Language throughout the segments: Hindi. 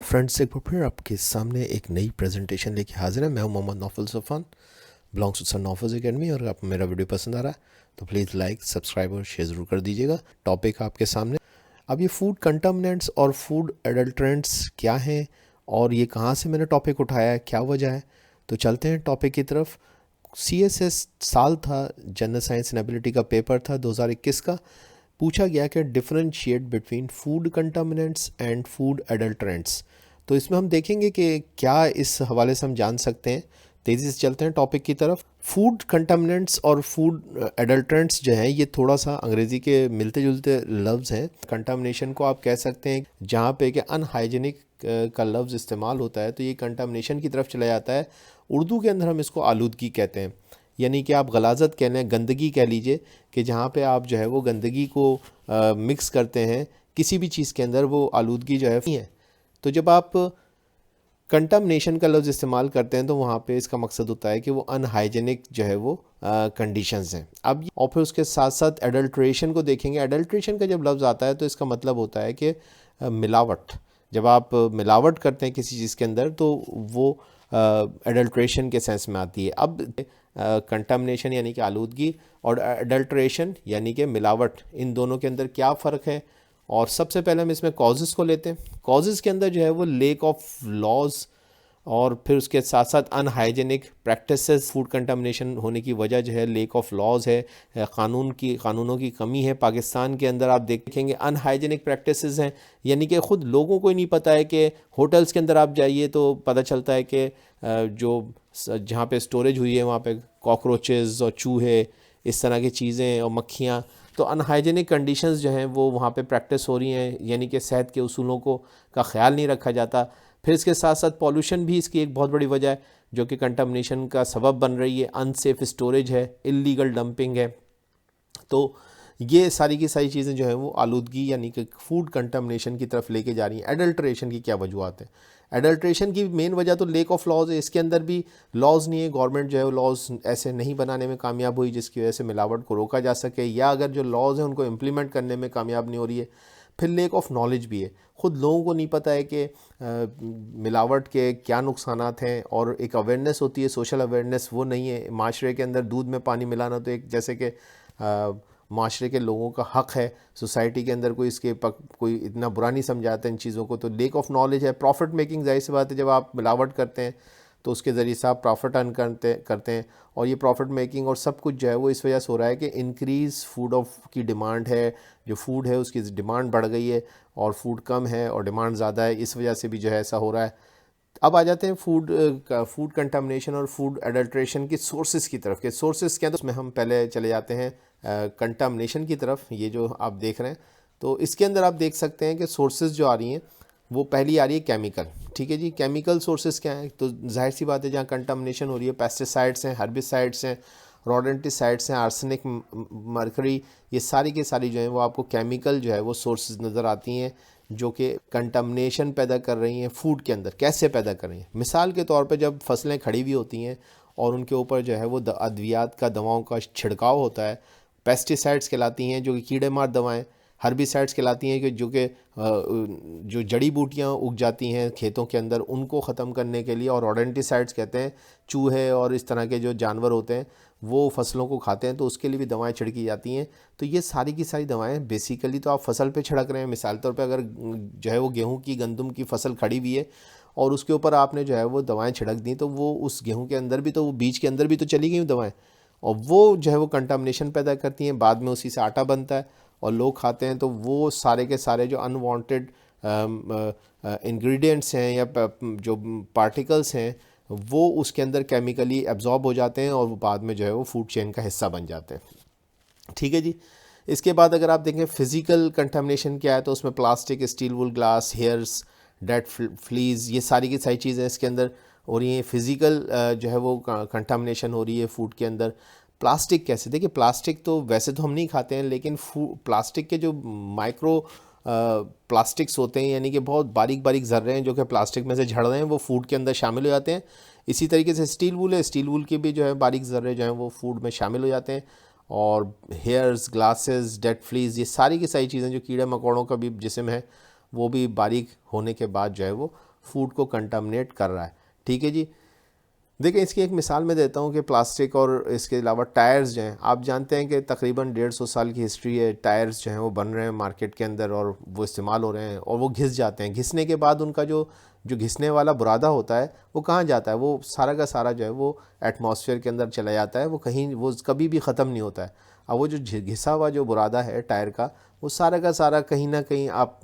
फ्रेंड्स, एक बार फिर आपके सामने एक नई प्रेजेंटेशन लेके हाजिर है। मैं हूं Mohammad Naufal Safan, belongs to sun Naufal's academy. और आपको मेरा वीडियो पसंद आ रहा है तो प्लीज़ लाइक, सब्सक्राइब और शेयर ज़रूर कर दीजिएगा। टॉपिक आपके सामने अब ये फूड कंटामिनेंट्स और फूड एडल्ट्रेंट्स क्या हैं और ये कहाँ से मैंने टॉपिक उठाया है, क्या वजह है। तो चलते हैं टॉपिक की तरफ। CSS साल था, जनरल साइंस एंड एबिलिटी का पेपर था 2021 का। पूछा गया कि differentiate between food contaminants and food adulterants. तो इसमें हम देखेंगे कि क्या इस हवाले से हम जान सकते हैं। तेज़ी से चलते हैं टॉपिक की तरफ। फूड कंटामिनेंट्स और फूड एडल्ट्रेंट्स जो हैं ये थोड़ा सा अंग्रेज़ी के मिलते जुलते लफ्ज़ हैं। कंटामिनेशन को आप कह सकते हैं जहाँ पे कि अनहाइजीनिक का लफ्ज़ इस्तेमाल होता है तो ये कंटामिनेशन की तरफ चला जाता है। उर्दू के अंदर हम इसको आलूदगी कहते हैं, यानी कि आप गलाजत कह लें, गंदगी कह लीजिए, कि जहाँ पे आप जो है वो गंदगी को मिक्स करते हैं किसी भी चीज़ के अंदर, वो आलूदगी जो है। तो जब आप कंटामिनेशन का लफ्ज़ इस्तेमाल करते हैं तो वहाँ पे इसका मकसद होता है कि वो अनहाइजेनिक जो है वो कंडीशंस हैं। अब और फिर उसके साथ साथ एडल्ट्रेशन को देखेंगे। एडल्ट्रेशन का जब लफ्ज़ आता है तो इसका मतलब होता है कि मिलावट। जब आप मिलावट करते हैं किसी चीज़ के अंदर तो वो एडल्ट्रेशन के सेंस में आती है। अब कंटामिनेशन यानी कि आलूदगी और एडल्ट्रेशन यानी कि मिलावट, इन दोनों के अंदर क्या फ़र्क है। और सबसे पहले हम इसमें कॉजेज़ को लेते हैं। कॉजेज़ के अंदर जो है वो लेक ऑफ लॉज और फिर उसके साथ साथ अनहाइजेनिक प्रैक्टिसेस। फूड कंटामिनेशन होने की वजह जो है लेक ऑफ लॉज है, कानूनों की कमी है। पाकिस्तान के अंदर आप देखेंगे अनहाइजेनिक प्रैक्टिसेस हैं, यानी कि ख़ुद लोगों को ही नहीं पता है कि होटल्स के अंदर आप जाइए तो पता चलता है कि जो जहाँ पे स्टोरेज हुई है वहाँ पे कॉकरोचेज़ और चूहे, इस तरह की चीज़ें और मक्खियाँ। तो अनहाइजेनिक कंडीशंस जो हैं वो वहाँ पे प्रैक्टिस हो रही हैं, यानी कि सेहत के उसूलों को का ख्याल नहीं रखा जाता। फिर इसके साथ साथ पॉल्यूशन भी इसकी एक बहुत बड़ी वजह है जो कि कंटामिनेशन का सबब बन रही है। अनसेफ स्टोरेज है, इलीगल डंपिंग है। तो ये सारी की सारी चीज़ें जो हैं वो आलूदगी यानी कि फूड कंटामिनेशन की तरफ लेके जा रही हैं। एडल्ट्रेशन की क्या वजूहत है? एडल्ट्रेशन की मेन वजह तो लेक ऑफ लॉज है। इसके अंदर भी लॉज नहीं है, गवर्नमेंट जो है लॉज ऐसे नहीं बनाने में कामयाब हुई जिसकी वजह से मिलावट को रोका जा सके, या अगर जो लॉज हैं उनको इम्प्लीमेंट करने में कामयाब नहीं हो रही है। फिर लेक ऑफ नॉलेज भी है, ख़ुद लोगों को नहीं पता है कि मिलावट के क्या नुकसानात हैं। और एक अवेयरनेस होती है, सोशल अवेयरनेस, वो नहीं है। माशरे के अंदर दूध में पानी मिलाना तो एक जैसे कि माशरे के लोगों का हक़ है। सोसाइटी के अंदर कोई इतना बुरा नहीं समझाता इन चीज़ों को। तो लेक ऑफ नॉलेज है। प्रॉफिट मेकिंग, जाहिर सी बात है, जब आप मिलावट करते हैं तो उसके ज़रिए से आप प्रॉफिट अर्न करते हैं। और ये प्रॉफिट मेकिंग और सब कुछ जो है वो इस वजह से हो रहा है कि इंक्रीज़ फूड ऑफ की डिमांड है। जो फूड है उसकी डिमांड बढ़ गई है और फूड कम है और डिमांड ज़्यादा है, इस वजह से भी जो है ऐसा हो रहा है। अब आ जाते हैं फूड कंटामिनेशन और फूड एडल्ट्रेशन के सोर्सेज की तरफ। के सोर्सेज क्या हैं तो उसमें हम पहले चले जाते हैं कंटामिनेशन की तरफ। ये जो आप देख रहे हैं तो इसके अंदर आप देख सकते हैं कि सोर्सेज जो आ रही हैं वो पहली आ रही है केमिकल। ठीक है जी, केमिकल सोर्सेज क्या हैं? तो जाहिर सी बात है जहाँ कंटामिनेशन हो रही है, पेस्टिसाइड्स हैं, हर्बिसाइड्स हैं, रोडेंटिसाइड्स हैं, आर्सेनिक, मरकरी, ये सारी की सारी जो हैं वो आपको केमिकल जो है वो सोर्सेज नज़र आती हैं जो कि कंटामिनेशन पैदा कर रही हैं फूड के अंदर। कैसे पैदा कर रही हैं? मिसाल के तौर पे जब फसलें खड़ी हुई होती हैं और उनके ऊपर जो है वो अद्वियात का दवाओं का छिड़काव होता है, पेस्टिसाइड्स कहलाती हैं जो कि कीड़े मार दवाएं, हर्बिसाइड्स कहलाती हैं कि जो जड़ी बूटियां उग जाती हैं खेतों के अंदर उनको ख़त्म करने के लिए, और रोडेंटिसाइड्स कहते हैं चूहे और इस तरह के जो जानवर होते हैं वो फसलों को खाते हैं तो उसके लिए भी दवाएं छिड़की जाती हैं। तो ये सारी की सारी दवाएं बेसिकली तो आप फसल पे छिड़क रहे हैं। मिसाल तौर पे अगर जो है वो गेहूं की, गंदम की फसल खड़ी हुई है और उसके ऊपर आपने जो है वो दवाएं छिड़क दी तो वो उस गेहूं के अंदर भी, तो वो बीज के अंदर भी तो चली गई दवाएं और वो जो है वो कंटामिनेशन पैदा करती हैं। बाद में उसी से आटा बनता है और लोग खाते हैं तो वो सारे के सारे जो अनवांटेड इंग्रेडिएंट्स हैं या जो पार्टिकल्स हैं वो उसके अंदर केमिकली एब्जॉर्ब हो जाते हैं और वो बाद में जो है वो फूड चेन का हिस्सा बन जाते हैं। ठीक है जी। इसके बाद अगर आप देखें फिज़िकल कंटामिनेशन क्या है तो उसमें प्लास्टिक, स्टील वुल, ग्लास, हेयर्स, डेड फ्लीज, ये सारी की सारी चीज़ें इसके अंदर हो रही हैं। फिज़िकल जो है वो कंटामिनेशन हो रही है फूड के अंदर। प्लास्टिक कैसे? देखिए, प्लास्टिक तो वैसे तो हम नहीं खाते हैं, लेकिन प्लास्टिक के जो माइक्रो प्लास्टिक्स होते हैं, यानी कि बहुत बारीक बारीक ज़र्रे हैं जो कि प्लास्टिक में से झड़ रहे हैं, वो फूड के अंदर शामिल हो जाते हैं। इसी तरीके से स्टील वूल है, स्टील वूल के भी जो है बारीक ज़र्रे जो हैं वो फूड में शामिल हो जाते हैं। और हेयर्स, ग्लासेस, डेड फ्लीज, ये सारी की सारी चीज़ें जो कीड़े मकोड़ों का भी जिस्म है वो भी बारीक होने के बाद जो है वो फूड को कंटामिनेट कर रहा है। ठीक है जी। देखिए इसकी एक मिसाल मैं देता हूँ कि प्लास्टिक और इसके अलावा टायर्स जो हैं, आप जानते हैं कि तकरीबन 150 साल की हिस्ट्री है, टायर्स जो हैं वो बन रहे हैं मार्केट के अंदर और वो इस्तेमाल हो रहे हैं और वो घिस जाते हैं। घिसने के बाद उनका जो घिसने वाला बुरादा होता है वो कहाँ जाता है, वो सारा का सारा जो है वो एटमॉस्फेयर के अंदर चला जाता है, वो कहीं वो कभी भी ख़त्म नहीं होता है। अब वो जो घिसा हुआ जो बुरादा है टायर का, वो सारा का सारा कहीं ना कहीं आप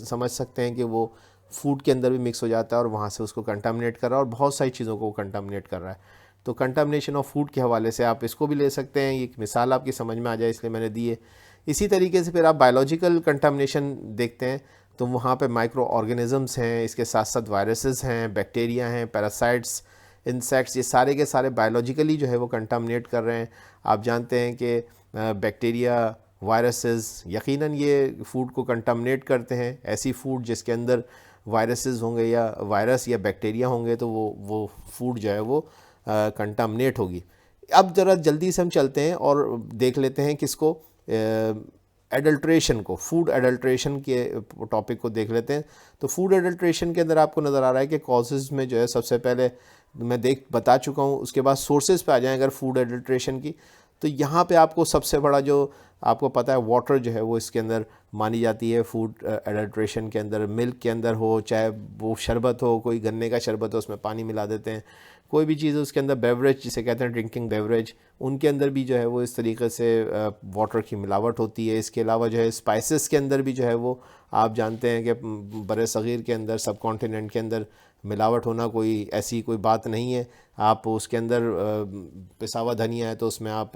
समझ सकते हैं कि वो फूड के अंदर भी मिक्स हो जाता है और वहाँ से उसको कंटामिनेट कर रहा है और बहुत सारी चीज़ों को कंटामिनेट कर रहा है। तो कंटामिनेशन ऑफ फूड के हवाले से आप इसको भी ले सकते हैं, एक मिसाल आपकी समझ में आ जाए इसलिए मैंने दी है। इसी तरीके से फिर आप बायोलॉजिकल कंटामिनेशन देखते हैं तो वहाँ पे माइक्रो ऑर्गेनिजम्स हैं, इसके साथ साथ वायरसेस हैं, बैक्टीरिया हैं, पैरासाइट्स, इंसेक्ट्स, ये सारे के सारे बायोलॉजिकली जो है वो कंटामिनेट कर रहे हैं। आप जानते हैं कि बैक्टीरिया, वायरसेस यकीनन ये फूड को कंटामिनेट करते हैं। ऐसी फूड जिसके अंदर वायरसेस होंगे या वायरस या बैक्टीरिया होंगे तो वो फूड जो है वो कंटामिनेट होगी। अब ज़रा जल्दी से हम चलते हैं और देख लेते हैं किसको, एडल्ट्रेशन को, फूड एडल्ट्रेशन के टॉपिक को देख लेते हैं। तो फूड एडल्ट्रेशन के अंदर आपको नज़र आ रहा है कि कॉजेज़ में जो है सबसे पहले मैं बता चुका हूँ, उसके बाद सोर्सेज पे आ जाएं अगर फूड एडल्ट्रेशन की, तो यहाँ पे आपको सबसे बड़ा जो आपको पता है वाटर जो है वो इसके अंदर मानी जाती है फूड एडल्ट्रेशन के अंदर। मिल्क के अंदर हो, चाहे वो शरबत हो, कोई गन्ने का शरबत हो उसमें पानी मिला देते हैं, कोई भी चीज़ उसके अंदर बेवरेज जिसे कहते हैं ड्रिंकिंग बेवरेज, उनके अंदर भी जो है वो इस तरीके से वाटर की मिलावट होती है। इसके अलावा जो है स्पाइसेस के अंदर भी जो है वो आप जानते हैं कि बड़े सग़ीर के अंदर, सब कॉन्टिनेंट के अंदर मिलावट होना कोई ऐसी कोई बात नहीं है। आप उसके अंदर पिसा हुआ धनिया है तो उसमें आप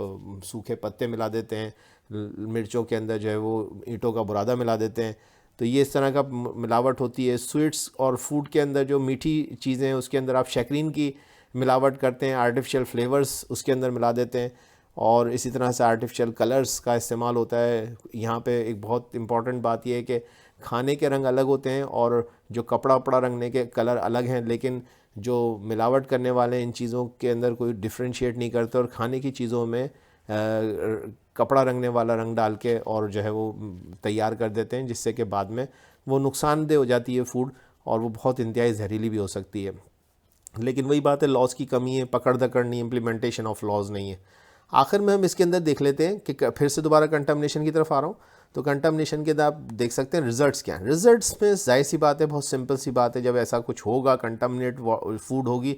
सूखे पत्ते मिला देते हैं, मिर्चों के अंदर जो है वो ईंटों का बुरादा मिला देते हैं, तो ये इस तरह का मिलावट होती है। स्वीट्स और फूड के अंदर जो मीठी चीज़ें हैं उसके अंदर आप शक्रीन की मिलावट करते हैं, आर्टिफिशियल फ्लेवर्स उसके अंदर मिला देते हैं और इसी तरह से आर्टिफिशियल कलर्स का इस्तेमाल होता है। यहाँ पे एक बहुत इम्पॉर्टेंट बात यह है कि खाने के रंग अलग होते हैं और जो कपड़ा वपड़ा रंगने के कलर अलग हैं, लेकिन जो मिलावट करने वाले इन चीज़ों के अंदर कोई डिफ्रेंशिएट नहीं करते और खाने की चीज़ों में कपड़ा रंगने वाला रंग डाल के और जो है वो तैयार कर देते हैं, जिससे कि बाद में वो नुकसानदेह हो जाती है फूड और वो बहुत इंतहाई जहरीली भी हो सकती है। लेकिन वही बात है, लॉज की कमी है, पकड़ दकड़ नहीं, इम्प्लीमेंटेशन ऑफ लॉज नहीं है। आखिर में हम इसके अंदर देख लेते हैं कि फिर से दोबारा कंटामिनेशन की तरफ आ रहा हूँ। तो कंटामिनेशन के अंदर आप देख सकते हैं रिजल्ट्स क्या हैं। रिजल्ट्स में जाहिर सी बात है, बहुत सिंपल सी बात है, जब ऐसा कुछ होगा, कंटामिनेट फूड होगी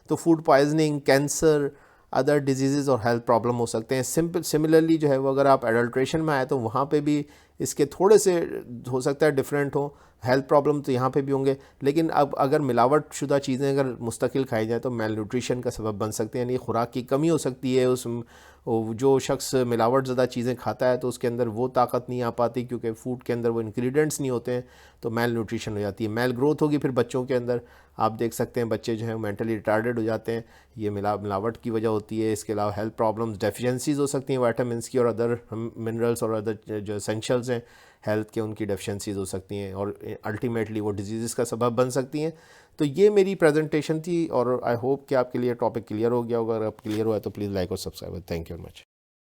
तो food poisoning, cancer, other disease और हेल्थ प्रॉब्लम हो सकते हैं। सिमिलरली जो है वो अगर आप एडल्ट्रेशन में आए तो वहाँ पे भी इसके थोड़े से हो सकता है डिफरेंट हो, हेल्थ प्रॉब्लम तो यहाँ पे भी होंगे। लेकिन अब अगर मिलावट शुदा चीज़ें अगर मुस्तकिल खाई जाए तो मेल न्यूट्रिशन का सबब बन सकते हैं, यानी खुराक की कमी हो सकती है। उस जो शख्स मिलावट ज़्यादा चीज़ें खाता है तो उसके अंदर वो ताकत नहीं आ पाती क्योंकि फूड के अंदर वो इंग्रेडिएंट्स नहीं होते हैं, तो मेल न्यूट्रिशन हो जाती है। मेल ग्रोथ होगी फिर बच्चों के अंदर, आप देख सकते हैं बच्चे जो हैं मेंटली रिटार्डेड हो जाते हैं, ये मिलावट की वजह होती है। इसके अलावा हेल्थ प्रॉब्लम्स, डेफिशिएंसीज हो सकती हैं वाइटामिन की और अदर मिनरल्स और अदर जो एसेंशियल्स हैं हेल्थ के, उनकी डेफिशिएंसीज हो सकती हैं और अल्टीमेटली वो डिजीज़ का सबब बन सकती हैं। तो ये मेरी प्रेजेंटेशन थी और आई होप कि आपके लिए टॉपिक क्लियर हो गया होगा। अगर आप क्लियर हुआ है तो प्लीज़ लाइक और subscribe. Thank you very much.